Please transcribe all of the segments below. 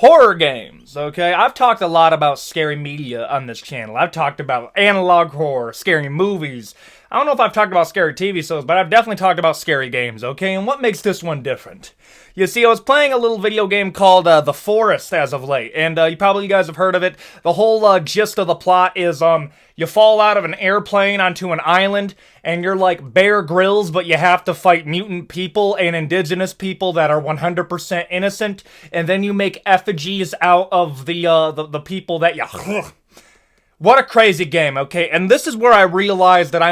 horror games, okay? I've talked a lot about scary media on this channel. I've talked about analog horror, scary movies. I don't know if I've talked about scary TV shows, but I've definitely talked about scary games, okay? And what makes this one different? You see, I was playing a little video game called The Forest as of late, and you guys have heard of it. The whole gist of the plot is you fall out of an airplane onto an island, and you're like Bear Grylls, but you have to fight mutant people and indigenous people that are 100% innocent, and then you make effigies out of the people that you... What a crazy game, okay? And this is where I realized that I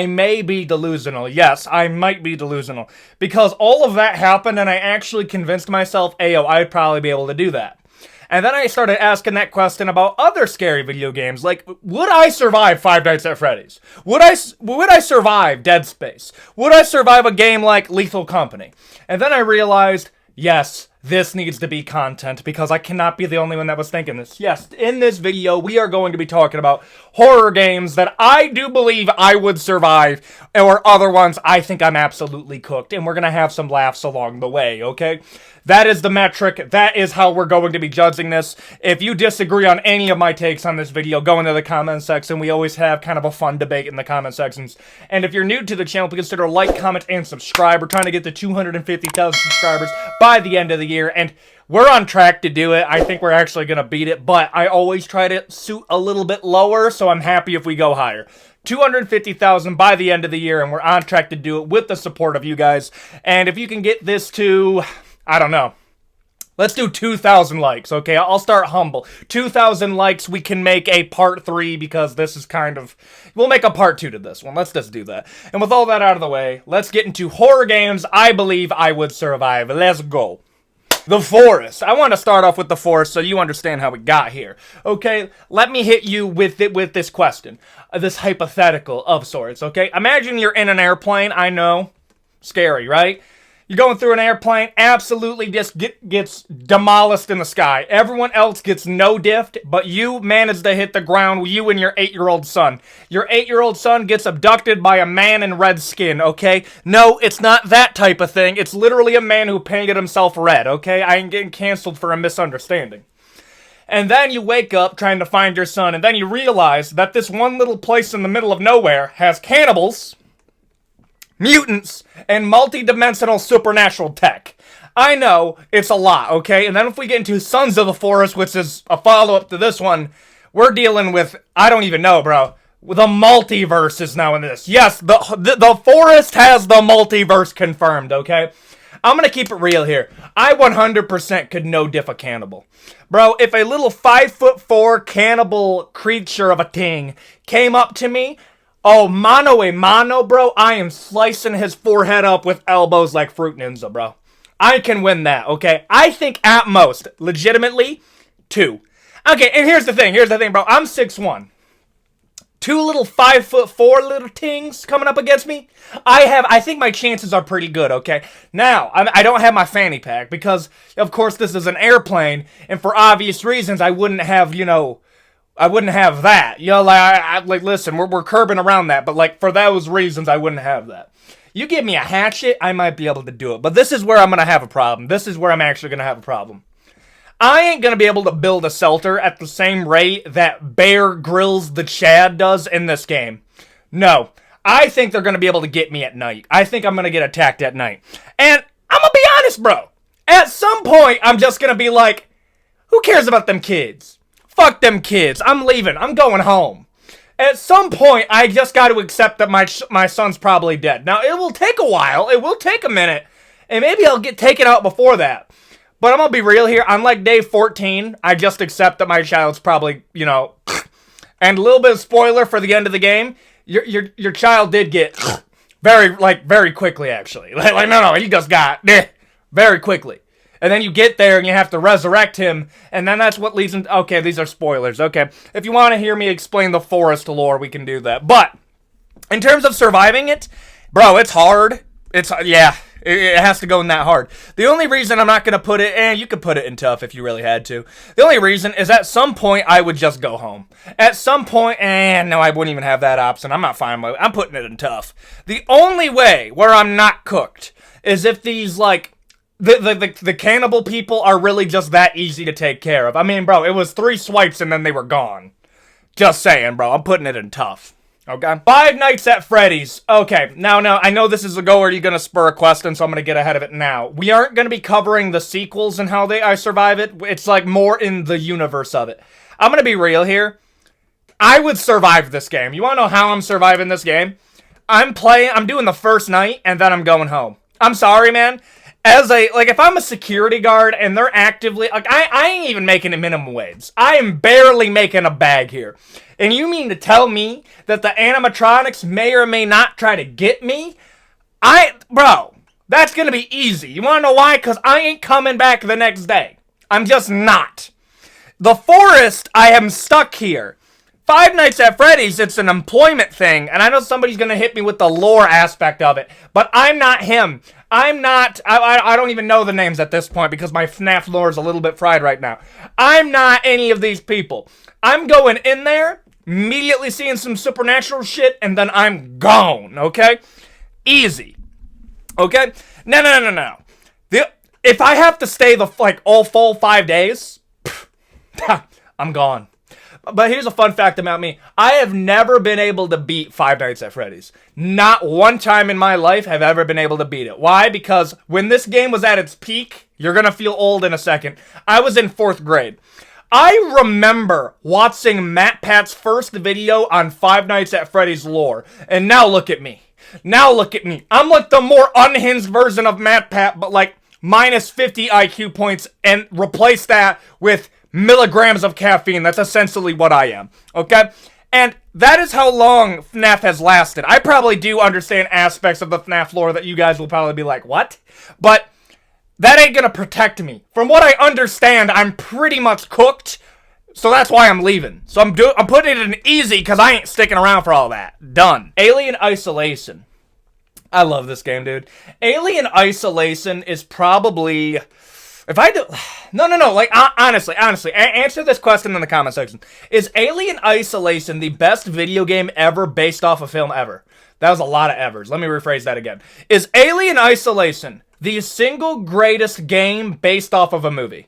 may be delusional. Yes, I might be delusional. Because all of that happened and I actually convinced myself, ayo, I'd probably be able to do that. And then I started asking that question about other scary video games. Like, would I survive Five Nights at Freddy's? Would I survive Dead Space? Would I survive a game like Lethal Company? And then I realized, yes, this needs to be content, because I cannot be the only one that was thinking this. Yes, in this video, we are going to be talking about horror games that I do believe I would survive, or other ones I think I'm absolutely cooked, and we're going to have some laughs along the way, okay? That is the metric. That is how we're going to be judging this. If you disagree on any of my takes on this video, go into the comment section. We always have kind of a fun debate in the comment sections. And if you're new to the channel, please consider like, comment, and subscribe. We're trying to get to 250,000 subscribers by the end of the year, and we're on track to do it. I think we're actually going to beat it, but I always try to suit a little bit lower, so I'm happy if we go higher. 250,000 by the end of the year, and we're on track to do it with the support of you guys. And if you can get this to... I don't know. Let's do 2,000 likes, okay? I'll start humble. 2,000 likes, we can make a part 3, because this is kind of... We'll make a part 2 to this one. Let's just do that. And with all that out of the way, let's get into horror games I believe I would survive. Let's go. The Forest. I want to start off with The Forest so you understand how we got here. Okay, let me hit you with this question. This hypothetical of sorts, okay? Imagine you're in an airplane. I know. Scary, right? You're going through an airplane, absolutely just gets demolished in the sky. Everyone else gets no diff, but you manage to hit the ground, you and your 8-year-old son. Your 8-year-old son gets abducted by a man in red skin, okay? No, it's not that type of thing. It's literally a man who painted himself red, okay? I ain't getting canceled for a misunderstanding. And then you wake up trying to find your son, and then you realize that this one little place in the middle of nowhere has cannibals, mutants, and multi-dimensional supernatural tech. I know, it's a lot, okay? And then if we get into Sons of the Forest, which is a follow-up to this one, we're dealing with, I don't even know, bro. The multiverse is now in this. Yes, the Forest has the multiverse confirmed, okay? I'm gonna keep it real here. I 100% could no-diff a cannibal. Bro, if a little 5'4" cannibal creature of a thing came up to me, oh, mano a mano, bro, I am slicing his forehead up with elbows like Fruit Ninja, bro. I can win that, okay? I think at most, legitimately, 2. Okay, and here's the thing, bro. I'm 6'1". 2 little 5'4" little tings coming up against me. I think my chances are pretty good, okay? Now, I don't have my fanny pack because, of course, this is an airplane, and for obvious reasons, I wouldn't have, I wouldn't have that. Like, listen, we're curbing around that, but, like, for those reasons, I wouldn't have that. You give me a hatchet, I might be able to do it, but this is where I'm going to have a problem. This is where I'm actually going to have a problem. I ain't going to be able to build a shelter at the same rate that Bear Grylls the Chad does in this game. No. I think they're going to be able to get me at night. I think I'm going to get attacked at night. And I'm going to be honest, bro. At some point, I'm just going to be like, who cares about them kids? Fuck them kids. I'm leaving. I'm going home. At some point, I just got to accept that my son's probably dead. Now, it will take a while. It will take a minute. And maybe I'll get taken out before that. But I'm going to be real here. On like day 14, I just accept that my child's probably, and a little bit of spoiler for the end of the game. Your child did get very quickly, actually. No, he just got very quickly. And then you get there and you have to resurrect him. And then that's what leads into... Okay, these are spoilers. Okay. If you want to hear me explain the Forest lore, we can do that. But in terms of surviving it, bro, it's hard. It has to go in that hard. The only reason I'm not going to put it... you could put it in tough if you really had to. The only reason is at some point, I would just go home. At some point... no, I wouldn't even have that option. I'm not fine with it. I'm putting it in tough. The only way where I'm not cooked is if these, like... the cannibal people are really just that easy to take care of. I mean, bro, it was 3 swipes and then they were gone. Just saying, bro. I'm putting it in tough. Okay. Five Nights at Freddy's. Okay. Now, I know this is a go where you're going to spur a question, so I'm going to get ahead of it now. We aren't going to be covering the sequels and how I survive it. It's like more in the universe of it. I'm going to be real here. I would survive this game. You want to know how I'm surviving this game? I'm doing the first night, and then I'm going home. I'm sorry, man. If I'm a security guard and they're actively, I ain't even making a minimum wage. I am barely making a bag here. And you mean to tell me that the animatronics may or may not try to get me? Bro, that's gonna be easy. You wanna know why? Because I ain't coming back the next day. I'm just not. The forest, I am stuck here. Five Nights at Freddy's, it's an employment thing, and I know somebody's gonna hit me with the lore aspect of it, but I'm not him. I don't even know the names at this point because my FNAF lore is a little bit fried right now. I'm not any of these people. I'm going in there, immediately seeing some supernatural shit, and then I'm gone, okay? Easy. Okay? No. If I have to stay all full 5 days, I'm gone. But here's a fun fact about me. I have never been able to beat Five Nights at Freddy's. Not one time in my life have I ever been able to beat it. Why? Because when this game was at its peak, you're gonna feel old in a second, I was in 4th grade. I remember watching MatPat's first video on Five Nights at Freddy's lore, and now look at me. I'm like the more unhinged version of MatPat, but like minus 50 IQ points, and replace that with milligrams of caffeine. That's essentially what I am, okay? And that is how long FNAF has lasted. I probably do understand aspects of the FNAF lore that you guys will probably be like, what? But that ain't gonna protect me. From what I understand, I'm pretty much cooked, so that's why I'm leaving. So I'm putting it in easy because I ain't sticking around for all that. Done. Alien Isolation. I love this game, dude. Alien Isolation is probably... If I do... No. Like, honestly, answer this question in the comment section. Is Alien Isolation the best video game ever based off a film ever? That was a lot of evers. Let me rephrase that again. Is Alien Isolation the single greatest game based off of a movie?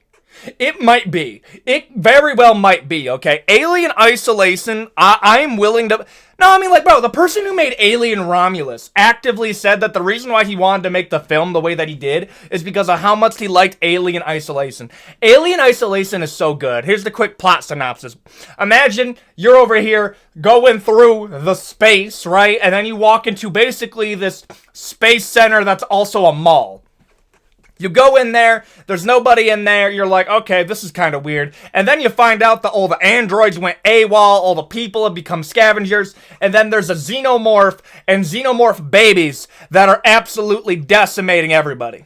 It might be. It very well might be, okay? Alien Isolation, I'm willing to... No, I mean, like, bro, the person who made Alien Romulus actively said that the reason why he wanted to make the film the way that he did is because of how much he liked Alien Isolation. Alien Isolation is so good. Here's the quick plot synopsis. Imagine you're over here going through the space, right? And then you walk into basically this space center that's also a mall. You go in there, there's nobody in there, you're like, okay, this is kind of weird. And then you find out that all the androids went AWOL, all the people have become scavengers, and then there's a xenomorph and xenomorph babies that are absolutely decimating everybody.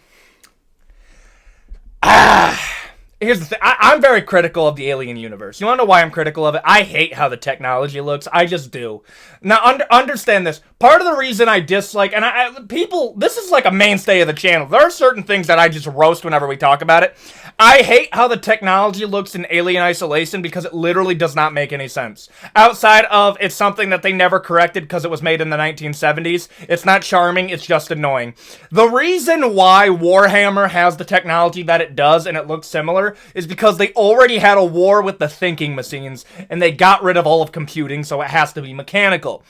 Here's the thing. I'm very critical of the Alien universe. You want to know why I'm critical of it? I hate how the technology looks. I just do. Now, understand this. Part of the reason I dislike, and people, this is like a mainstay of the channel. There are certain things that I just roast whenever we talk about it. I hate how the technology looks in Alien Isolation because it literally does not make any sense. Outside of it's something that they never corrected because it was made in the 1970s. It's not charming, it's just annoying. The reason why Warhammer has the technology that it does and it looks similar is because they already had a war with the thinking machines and they got rid of all of computing, so it has to be mechanical.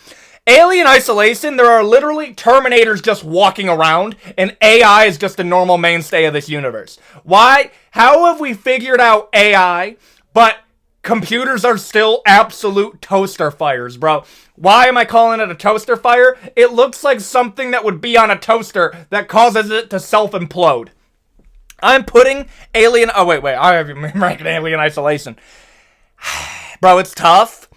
Alien Isolation, there are literally Terminators just walking around, and AI is just a normal mainstay of this universe. Why? How have we figured out AI, but computers are still absolute toaster fires, bro? Why am I calling it a toaster fire? It looks like something that would be on a toaster that causes it to self-implode. I'm putting Alien... Oh, wait. I have ranking Alien Isolation. Bro, it's tough.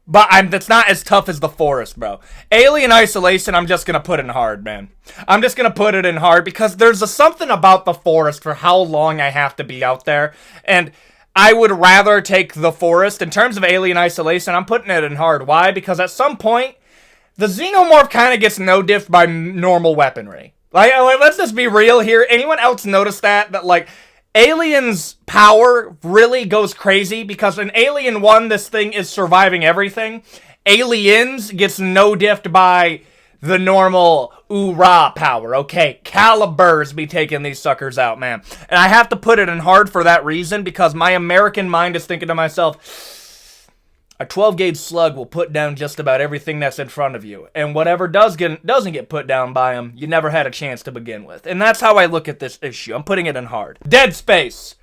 But it's not as tough as The Forest, bro. Alien Isolation, I'm just gonna put in hard, man. I'm just gonna put it in hard because there's something about The Forest for how long I have to be out there. And I would rather take The Forest. In terms of Alien Isolation, I'm putting it in hard. Why? Because at some point, the Xenomorph kind of gets no-diffed by normal weaponry. Like, let's just be real here. Anyone else notice that, like... Alien's power really goes crazy because in Alien 1, this thing is surviving everything. Aliens gets no-diffed by the normal ooh-rah power, okay? Calibers be taking these suckers out, man. And I have to put it in hard for that reason, because my American mind is thinking to myself, a 12-gauge slug will put down just about everything that's in front of you. And whatever doesn't get put down by them, you never had a chance to begin with. And that's how I look at this issue. I'm putting it in hard. Dead Space.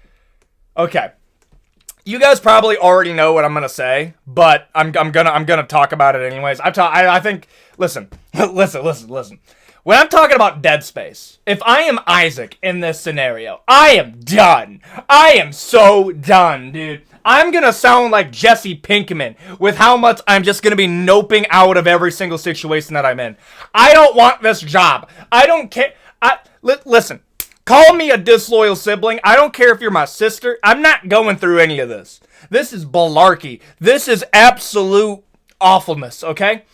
Okay. You guys probably already know what I'm gonna say, but I'm gonna talk about it anyways. I think. Listen. When I'm talking about Dead Space, if I am Isaac in this scenario, I am done. I am so done, dude. I'm gonna sound like Jesse Pinkman with how much I'm just gonna be noping out of every single situation that I'm in. I don't want this job. I don't care. Listen. Call me a disloyal sibling. I don't care if you're my sister. I'm not going through any of this. This is malarkey. This is absolute awfulness, okay?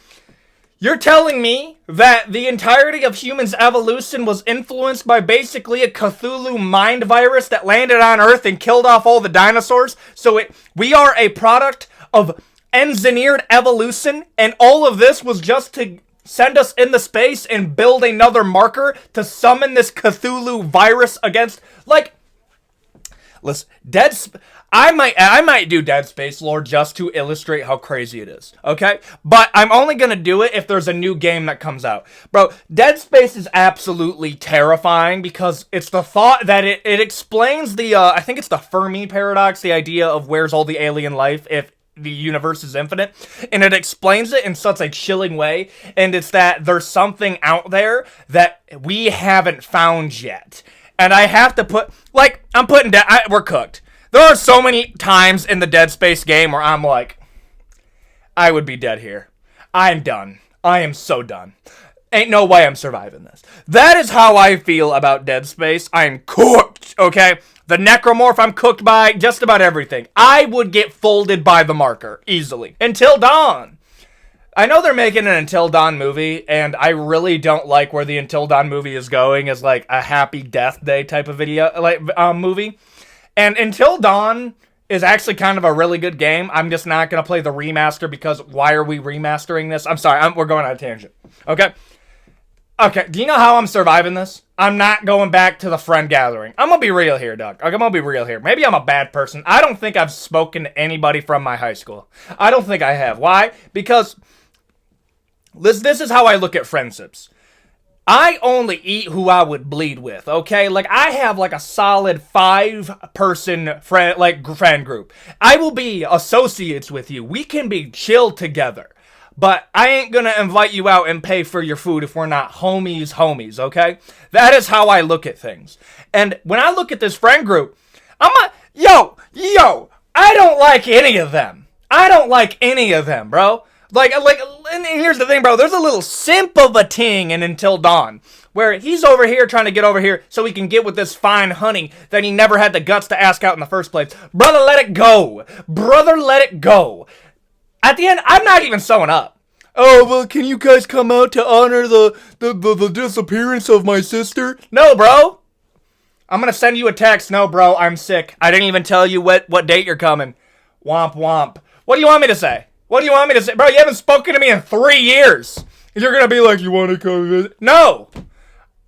You're telling me that the entirety of humans' evolution was influenced by basically a Cthulhu mind virus that landed on Earth and killed off all the dinosaurs? So we are a product of engineered evolution, and all of this was just to send us into space and build another marker to summon this Cthulhu virus against, like, listen, I might do Dead Space lore just to illustrate how crazy it is, okay? But I'm only gonna do it if there's a new game that comes out. Bro, Dead Space is absolutely terrifying because it's the thought that it explains the, I think it's the Fermi paradox, the idea of where's all the alien life if the universe is infinite, and it explains it in such a chilling way, and it's that there's something out there that we haven't found yet. And I have to put, like, we're cooked. There are so many times in the Dead Space game where I'm like, I would be dead here. I'm done. I am so done. Ain't no way I'm surviving this. That is how I feel about Dead Space. I'm cooked, okay? The necromorph, I'm cooked by just about everything. I would get folded by the marker, easily. Until Dawn. I know they're making an Until Dawn movie, and I really don't like where the Until Dawn movie is going as, like, a happy death day type of movie. And Until Dawn is actually kind of a really good game. I'm just not going to play the remaster because why are we remastering this? I'm sorry, we're going on a tangent. Okay, do you know how I'm surviving this? I'm not going back to the friend gathering. I'm gonna be real here, Doug. I'm gonna be real here. Maybe I'm a bad person. I don't think I've spoken to anybody from my high school. I don't think I have. Why? Because this is how I look at friendships. I only eat who I would bleed with, okay? Like, I have, like, a solid 5-person friend group. I will be associates with you. We can be chill together. But I ain't gonna invite you out and pay for your food if we're not homies, okay? That is how I look at things. And when I look at this friend group, yo, I don't like any of them. Bro. And here's the thing, bro. There's a little simp of a ting in Until Dawn, where he's over here trying to get over here so he can get with this fine honey that he never had the guts to ask out in the first place. Brother, let it go. At the end, I'm not even sewing up. Oh, well, can you guys come out to honor the disappearance of my sister? No, bro. I'm gonna send you a text. No, bro, I'm sick. I didn't even tell you what date you're coming. Womp womp. What do you want me to say? Bro, you haven't spoken to me in 3 years. You're gonna be like, you want to come visit? No.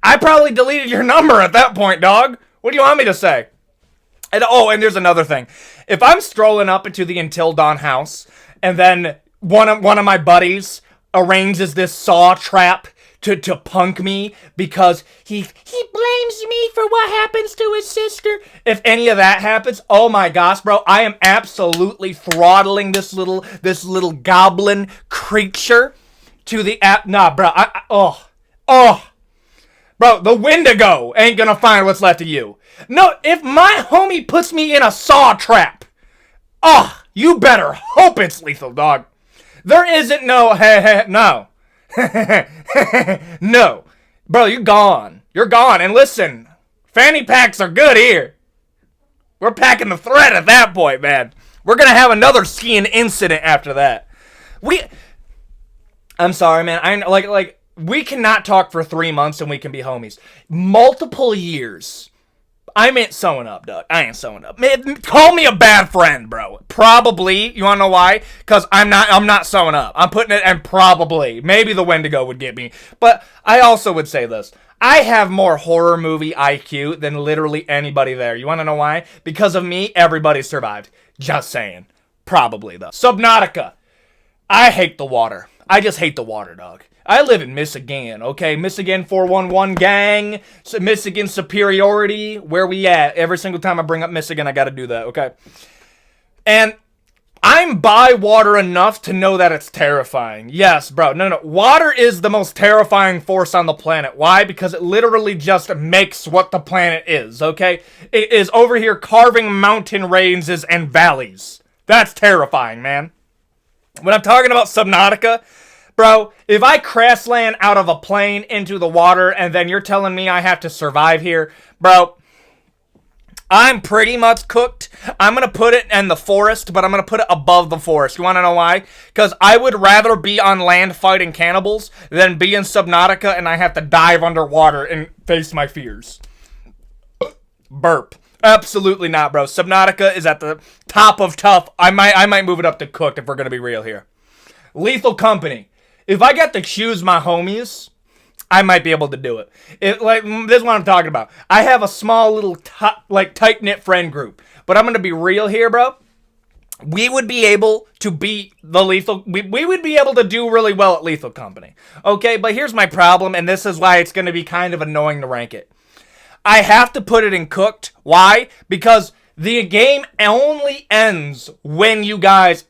I probably deleted your number at that point, dog. What do you want me to say? And there's another thing. If I'm strolling up into the Until Dawn house, and then one of my buddies arranges this saw trap to punk me because he blames me for what happens to his sister. If any of that happens, oh my gosh, bro, I am absolutely throttling this little goblin creature to the app. Nah, bro, bro, the Wendigo ain't gonna find what's left of you. No, if my homie puts me in a saw trap, you better hope it's lethal, dog. There isn't no, no. No. Bro, you're gone. And listen, fanny packs are good here. We're packing the thread at that point, man. We're gonna have another skiing incident after that. I'm sorry, man. We cannot talk for 3 months and we can be homies. Multiple years. I ain't sewing up, Doug. I ain't sewing up. Man, call me a bad friend, bro. probably. You wanna know why? Because I'm not sewing up. I'm putting it and probably. Maybe the Wendigo would get me. But I also would say this. I have more horror movie IQ than literally anybody there. You wanna know why? Because of me, everybody survived. Just saying. Probably, though. Subnautica. I hate the water. I just hate the water, dog. I live in Michigan, okay? Michigan 411 gang. Michigan superiority. Where we at? Every single time I bring up Michigan, I gotta do that, okay? And I'm by water enough to know that it's terrifying. Yes, bro. No. Water is the most terrifying force on the planet. Why? Because it literally just makes what the planet is, okay? It is over here carving mountain ranges and valleys. That's terrifying, man. When I'm talking about Subnautica, bro, if I crash land out of a plane into the water and then you're telling me I have to survive here, bro, I'm pretty much cooked. I'm going to put it in the forest, but I'm going to put it above the forest. You want to know why? Because I would rather be on land fighting cannibals than be in Subnautica and I have to dive underwater and face my fears. Burp. Absolutely not, bro. Subnautica is at the top of tough. I might move it up to cooked if we're going to be real here. Lethal Company. If I get to choose my homies, I might be able to do it. This is what I'm talking about. I have a small little tight-knit friend group. But I'm going to be real here, bro. We would be able to beat the Lethal... We would be able to do really well at Lethal Company. Okay, but here's my problem, and this is why it's going to be kind of annoying to rank it. I have to put it in cooked. Why? Because the game only ends when you guys...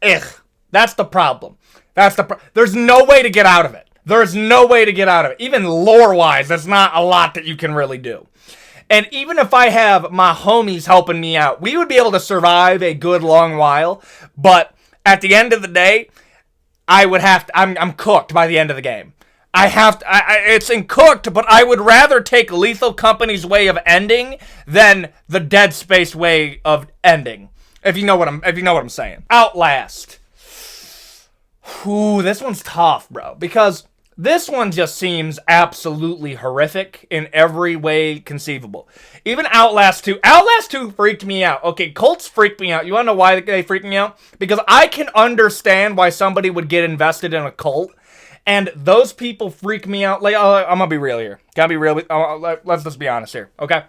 That's the problem. There's no way to get out of it. There's no way to get out of it. Even lore-wise, there's not a lot that you can really do. And even if I have my homies helping me out, we would be able to survive a good long while. But at the end of the day, I would have to... I'm cooked by the end of the game. It's in cooked, but I would rather take Lethal Company's way of ending than the Dead Space way of ending. If you know what I'm saying. Outlast. Ooh, this one's tough, bro. Because this one just seems absolutely horrific in every way conceivable. Even Outlast 2. Outlast 2 freaked me out. Okay, cults freaked me out. You wanna know why they freaked me out? Because I can understand why somebody would get invested in a cult. And those people freak me out. Like, I'm gonna be real here. Gotta be real. Let's just be honest here, okay?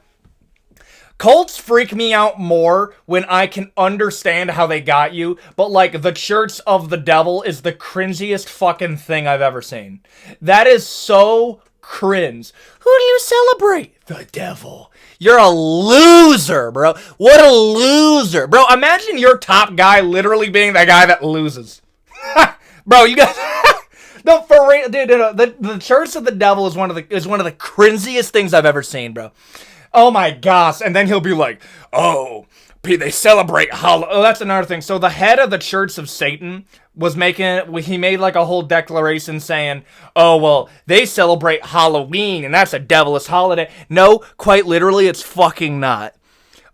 Cults freak me out more when I can understand how they got you. But, like, the Church of the Devil is the cringiest fucking thing I've ever seen. That is so cringe. Who do you celebrate? The devil. You're a loser, bro. What a loser. Bro, imagine your top guy literally being the guy that loses. Bro, you guys... No, for real, dude. The Church of the Devil is one of the cringiest things I've ever seen, bro. Oh my gosh! And then he'll be like, "Oh, they celebrate Halloween." Oh, that's another thing. So the head of the Church of Satan was he made like a whole declaration saying, "Oh well, they celebrate Halloween, and that's a devilish holiday." No, quite literally, it's fucking not.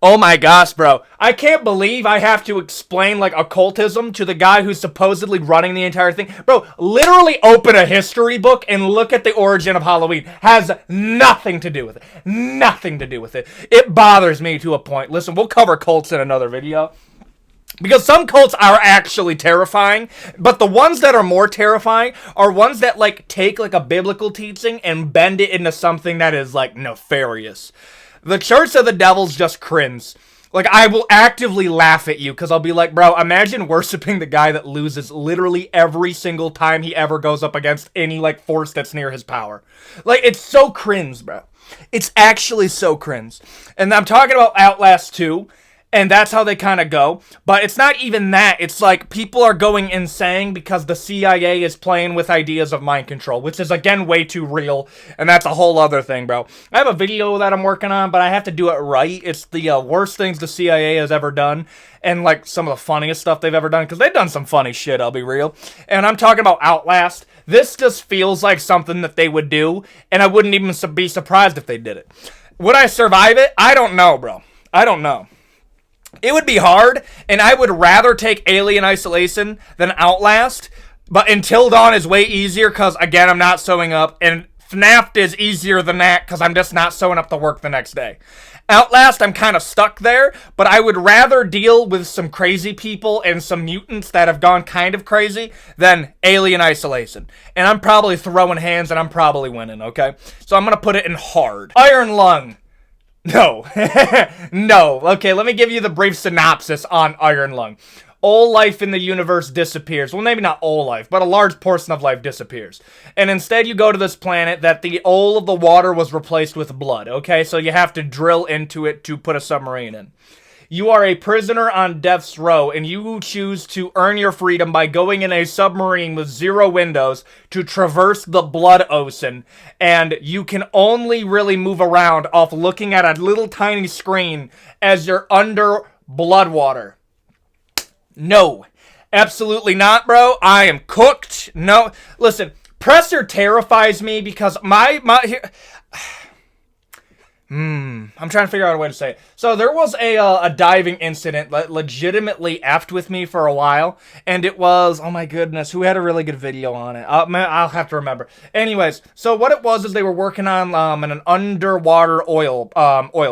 Oh my gosh, bro. I can't believe I have to explain, like, occultism to the guy who's supposedly running the entire thing. Bro, literally open a history book and look at the origin of Halloween. Has nothing to do with it. Nothing to do with it. It bothers me to a point. Listen, we'll cover cults in another video. Because some cults are actually terrifying, but the ones that are more terrifying are ones that, like, take, like, a biblical teaching and bend it into something that is, like, nefarious. The Church of the Devil's just cringe. Like, I will actively laugh at you, because I'll be like, bro, imagine worshiping the guy that loses literally every single time he ever goes up against any, like, force that's near his power. Like, it's so cringe, bro. It's actually so cringe. And I'm talking about Outlast 2, and that's how they kind of go. But it's not even that. It's like people are going insane because the CIA is playing with ideas of mind control, which is, again, way too real. And that's a whole other thing, bro. I have a video that I'm working on, but I have to do it right. It's the worst things the CIA has ever done. And, like, some of the funniest stuff they've ever done. Because they've done some funny shit, I'll be real. And I'm talking about Outlast. This just feels like something that they would do. And I wouldn't even be surprised if they did it. Would I survive it? I don't know, bro. I don't know. It would be hard, and I would rather take Alien Isolation than Outlast, but Until Dawn is way easier because, again, I'm not sewing up, and FNAF is easier than that because I'm just not sewing up to work the next day. Outlast, I'm kind of stuck there, but I would rather deal with some crazy people and some mutants that have gone kind of crazy than Alien Isolation. And I'm probably throwing hands and I'm probably winning, okay? So I'm going to put it in hard. Iron Lung. No. No. Okay, let me give you the brief synopsis on Iron Lung. All life in the universe disappears. Well, maybe not all life, but a large portion of life disappears. And instead you go to this planet that all of the water was replaced with blood, okay? So you have to drill into it to put a submarine in. You are a prisoner on death's row, and you choose to earn your freedom by going in a submarine with 0 windows to traverse the blood ocean, and you can only really move around off looking at a little tiny screen as you're under blood water. No, absolutely not, bro. I am cooked. No, listen, Presser terrifies me because I'm trying to figure out a way to say it. So there was a diving incident that legitimately effed with me for a while, and it was, oh my goodness, who had a really good video on it? I'll have to remember. Anyways, so what it was is they were working on an underwater oil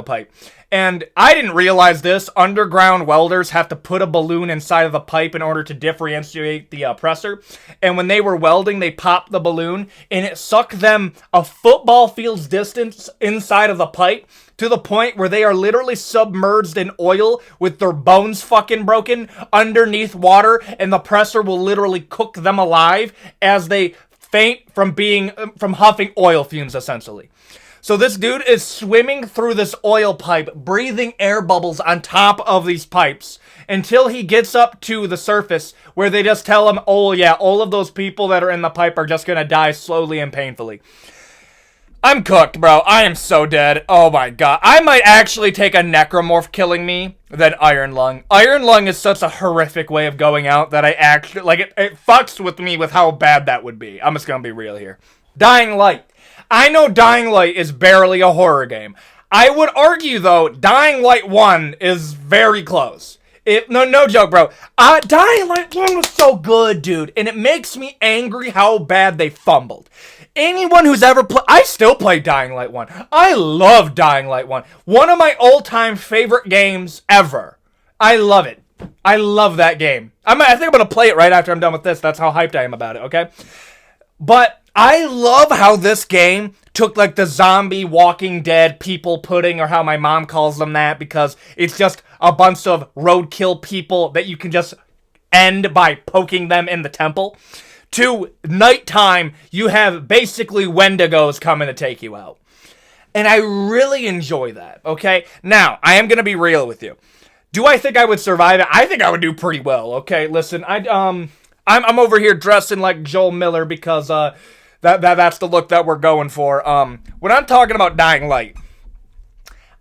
pipe. And I didn't realize this. Underground welders have to put a balloon inside of the pipe in order to differentiate the pressure. And when they were welding, they popped the balloon, and it sucked them a football field's distance inside of the pipe to the point where they are literally submerged in oil with their bones fucking broken underneath water, and the pressure will literally cook them alive as they faint from huffing oil fumes, essentially. So this dude is swimming through this oil pipe, breathing air bubbles on top of these pipes until he gets up to the surface where they just tell him, oh yeah, all of those people that are in the pipe are just gonna die slowly and painfully. I'm cooked, bro. I am so dead. Oh my god. I might actually take a necromorph killing me than Iron Lung. Iron Lung is such a horrific way of going out that I actually, like, it fucks with me with how bad that would be. I'm just gonna be real here. Dying Light. I know Dying Light is barely a horror game. I would argue, though, Dying Light 1 is very close. No joke, bro. Dying Light 1 was so good, dude. And it makes me angry how bad they fumbled. Anyone who's ever played... I still play Dying Light 1. I love Dying Light 1. One of my all-time favorite games ever. I love it. I love that game. I think I'm going to play it right after I'm done with this. That's how hyped I am about it, okay? But... I love how this game took, like, the zombie Walking Dead people pudding, or how my mom calls them that, because it's just a bunch of roadkill people that you can just end by poking them in the temple, to nighttime, you have basically Wendigos coming to take you out. And I really enjoy that, okay? Now, I am going to be real with you. Do I think I would survive it? I think I would do pretty well, okay? Listen, I'm over here dressing like Joel Miller because, that's the look that we're going for. When I'm talking about Dying Light,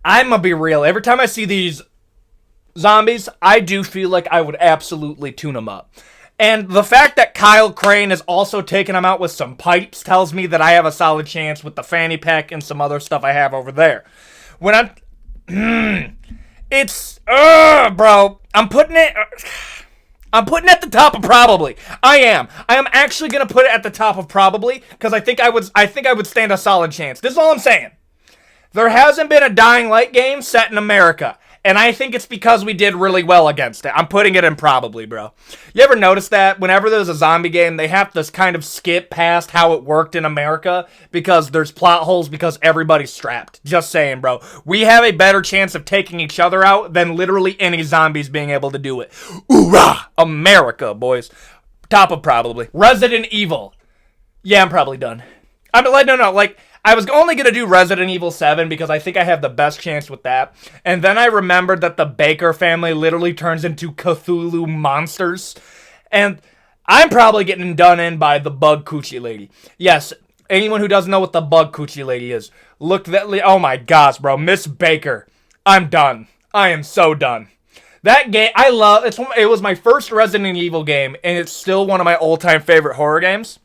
I'm gonna be real. Every time I see these zombies, I do feel like I would absolutely tune them up. And the fact that Kyle Crane is also taking them out with some pipes tells me that I have a solid chance with the fanny pack and some other stuff I have over there. When bro, I'm putting it at the top of probably. I am actually gonna put it at the top of probably, because I think I would stand a solid chance. This is all I'm saying. There hasn't been a Dying Light game set in America, and I think it's because we did really well against it. I'm putting it in probably, bro. You ever notice that whenever there's a zombie game, they have to kind of skip past how it worked in America because there's plot holes because everybody's strapped? Just saying, bro. We have a better chance of taking each other out than literally any zombies being able to do it. Hoorah! America, boys. Top of probably. Resident Evil. Yeah, I'm probably done. I was only going to do Resident Evil 7 because I think I have the best chance with that. And then I remembered that the Baker family literally turns into Cthulhu monsters. And I'm probably getting done in by the Bug Coochie Lady. Yes, anyone who doesn't know what the Bug Coochie Lady is, look that... Oh my gosh, bro. Miss Baker. I'm done. I am so done. That game, I love... It was my first Resident Evil game, and it's still one of my all-time favorite horror games.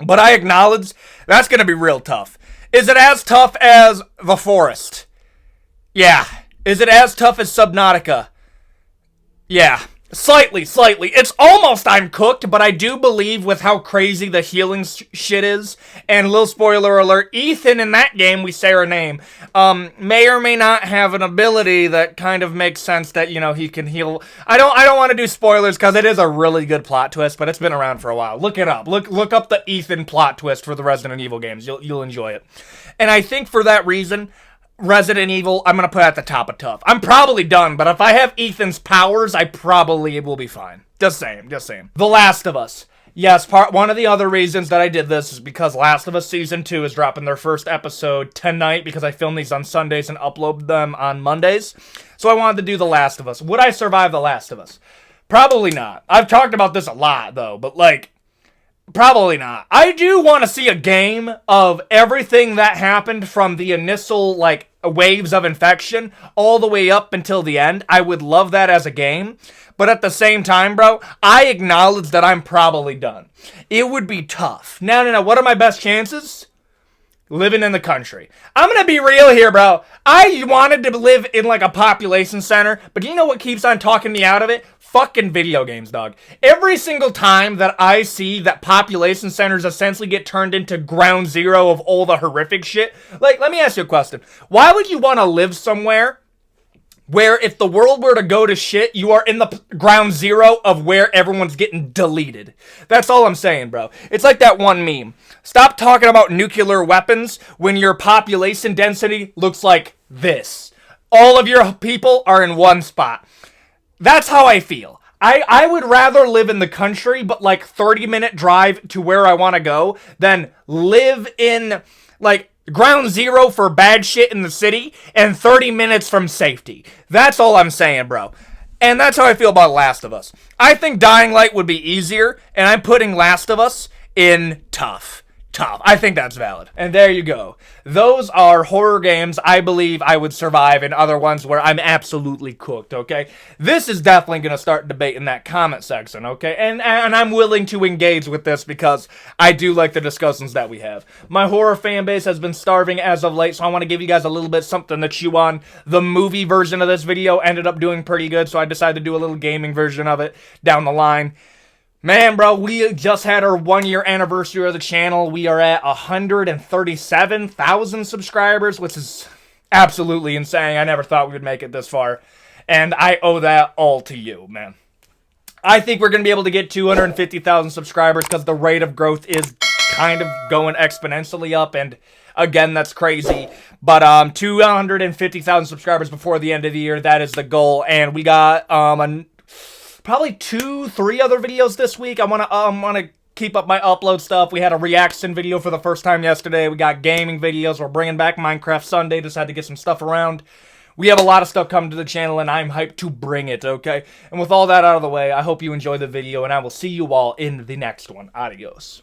But I acknowledge that's going to be real tough. Is it as tough as The Forest? Yeah. Is it as tough as Subnautica? Yeah. Slightly. It's almost I'm cooked, but I do believe with how crazy the healing shit is, and little spoiler alert, Ethan in that game, we say her name, may or may not have an ability that kind of makes sense that, you know, he can heal. I don't want to do spoilers because it is a really good plot twist, but it's been around for a while. Look it up. Look up the Ethan plot twist for the Resident Evil games. You'll enjoy it. And I think for that reason, Resident Evil, I'm going to put at the top of tough. I'm probably done, but if I have Ethan's powers, I probably will be fine. Just saying. The Last of Us. Yes, one of the other reasons that I did this is because Last of Us Season 2 is dropping their first episode tonight because I film these on Sundays and upload them on Mondays. So I wanted to do The Last of Us. Would I survive The Last of Us? Probably not. I've talked about this a lot, though, but like, probably not. I do want to see a game of everything that happened from the initial, like, waves of infection all the way up until the end. I would love that as a game. But at the same time, bro, I acknowledge that I'm probably done. It would be tough. No. What are my best chances? Living in the country. I'm gonna be real here, bro. I wanted to live in, like, a population center, but do you know what keeps on talking me out of it? Fucking video games, dog. Every single time that I see that population centers essentially get turned into ground zero of all the horrific shit, like, let me ask you a question. Why would you want to live somewhere where if the world were to go to shit, you are in the ground zero of where everyone's getting deleted? That's all I'm saying, bro. It's like that one meme. Stop talking about nuclear weapons when your population density looks like this. All of your people are in one spot. That's how I feel. I would rather live in the country, but like 30-minute drive to where I want to go, than live in, like, ground zero for bad shit in the city and 30 minutes from safety. That's all I'm saying, bro. And that's how I feel about Last of Us. I think Dying Light would be easier, and I'm putting Last of Us in tough. I think that's valid. And there you go. Those are horror games I believe I would survive, and other ones where I'm absolutely cooked, okay? This is definitely going to start debate in that comment section, okay? And I'm willing to engage with this because I do like the discussions that we have. My horror fan base has been starving as of late, so I want to give you guys a little bit something to chew on. The movie version of this video ended up doing pretty good, so I decided to do a little gaming version of it down the line. Man, bro, we just had our 1-year anniversary of the channel. We are at 137,000 subscribers, which is absolutely insane. I never thought we would make it this far. And I owe that all to you, man. I think we're going to be able to get 250,000 subscribers because the rate of growth is kind of going exponentially up. And again, that's crazy. But 250,000 subscribers before the end of the year, that is the goal. And we got probably 2-3 other videos this week. I want to keep up my upload stuff. We had a reaction video for the first time yesterday. We got gaming videos. We're bringing back Minecraft Sunday. Just had to get some stuff around. We have a lot of stuff coming to the channel, and I'm hyped to bring it, okay? And with all that out of the way, I hope you enjoy the video, and I will see you all in the next one. Adios.